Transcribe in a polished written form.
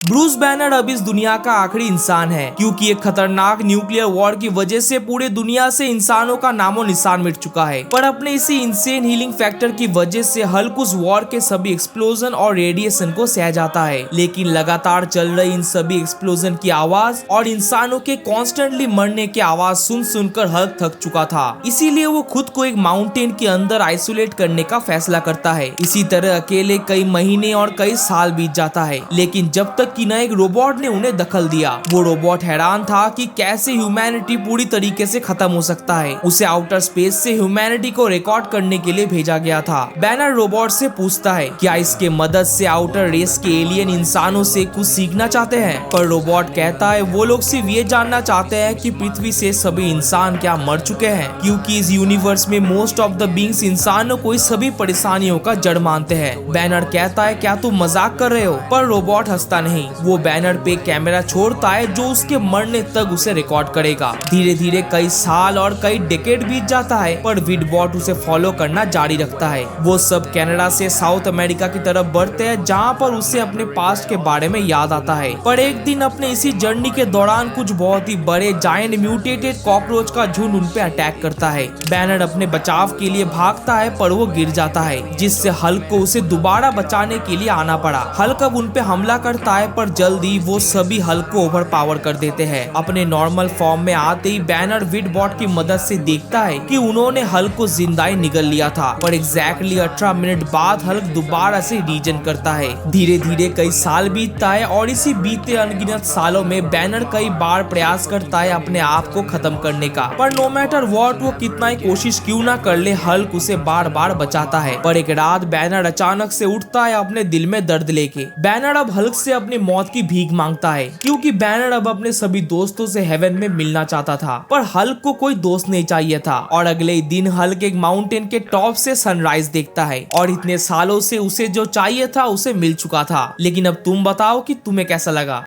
Bruce banner अब इस दुनिया का आखिरी इंसान है, क्योंकि एक खतरनाक न्यूक्लियर वॉर की वजह से पूरे दुनिया से इंसानों का नामो निशान मिट चुका है। पर अपने इसी इंसेन हीलिंग फैक्टर की वजह से हल्क उस वॉर के सभी एक्सप्लोजन और रेडिएशन को सह जाता है। लेकिन लगातार चल रही इन सभी एक्सप्लोजन की आवाज और इंसानों के कॉन्स्टेंटली मरने की आवाज सुन सुनकर हल्क थक चुका था। इसीलिए वो खुद को एक माउंटेन के अंदर आइसोलेट करने का फैसला करता है। इसी तरह अकेले कई महीने और कई साल बीत जाता है, लेकिन जब तक कि न एक रोबोट ने उन्हें दखल दिया। वो रोबोट हैरान था कि कैसे ह्यूमैनिटी पूरी तरीके से खत्म हो सकता है। उसे आउटर स्पेस से ह्यूमैनिटी को रिकॉर्ड करने के लिए भेजा गया था। बैनर रोबोट से पूछता है क्या इसके मदद से आउटर रेस के एलियन इंसानों से कुछ सीखना चाहते हैं, पर रोबोट कहता है वो लोग सिर्फ ये जानना चाहते हैं कि पृथ्वी से सभी इंसान क्या मर चुके हैं, क्योंकि इस यूनिवर्स में मोस्ट ऑफ द बींग्स इंसानों को इस सभी परेशानियों का जड़ मानते हैं। बैनर कहता है क्या तुम मजाक कर रहे हो, पर रोबोट हंसता नहीं। वो बैनर पे कैमरा छोड़ता है जो उसके मरने तक उसे रिकॉर्ड करेगा। धीरे धीरे कई साल और कई डेकेड बीत जाता है, पर विडबॉट उसे फॉलो करना जारी रखता है। वो सब कनाडा से साउथ अमेरिका की तरफ बढ़ते हैं, जहाँ पर उसे अपने पास्ट के बारे में याद आता है। पर एक दिन अपने इसी जर्नी के दौरान कुछ बहुत ही बड़े जायंट म्यूटेटेड कॉकरोच का झुंड उन पे अटैक करता है। बैनर अपने बचाव के लिए भागता है, पर वो गिर जाता है, जिससे हल्क को उसे दोबारा बचाने के लिए आना पड़ा। हल्क अब उन पे हमला करता है, पर जल्दी वो सभी हल्क को ओवर पावर कर देते हैं। अपने नॉर्मल फॉर्म में आते ही बैनर विडबॉट की मदद से देखता है कि उन्होंने हल्क को जिंदा ही निगल लिया था। पर एग्जैक्टली 18 मिनट बाद हल्क दोबारा से रीजन करता है। धीरे धीरे कई साल बीतता है और इसी बीते अनगिनत सालों में बैनर कई बार प्रयास करता है अपने आप को खत्म करने का, पर नो मैटर व्हाट वो कितना ही कोशिश क्यों ना कर ले, हल्क उसे बार बार बचाता है। पर एक रात बैनर अचानक से उठता है अपने दिल में दर्द लेके। बैनर अब हल्क से अपनी मौत की भीख मांगता है, क्योंकि बैनर अब अपने सभी दोस्तों से हेवन में मिलना चाहता था, पर हल्क को कोई दोस्त नहीं चाहिए था। और अगले ही दिन हल्क एक माउंटेन के टॉप से सनराइज देखता है, और इतने सालों से उसे जो चाहिए था उसे मिल चुका था। लेकिन अब तुम बताओ कि तुम्हें कैसा लगा।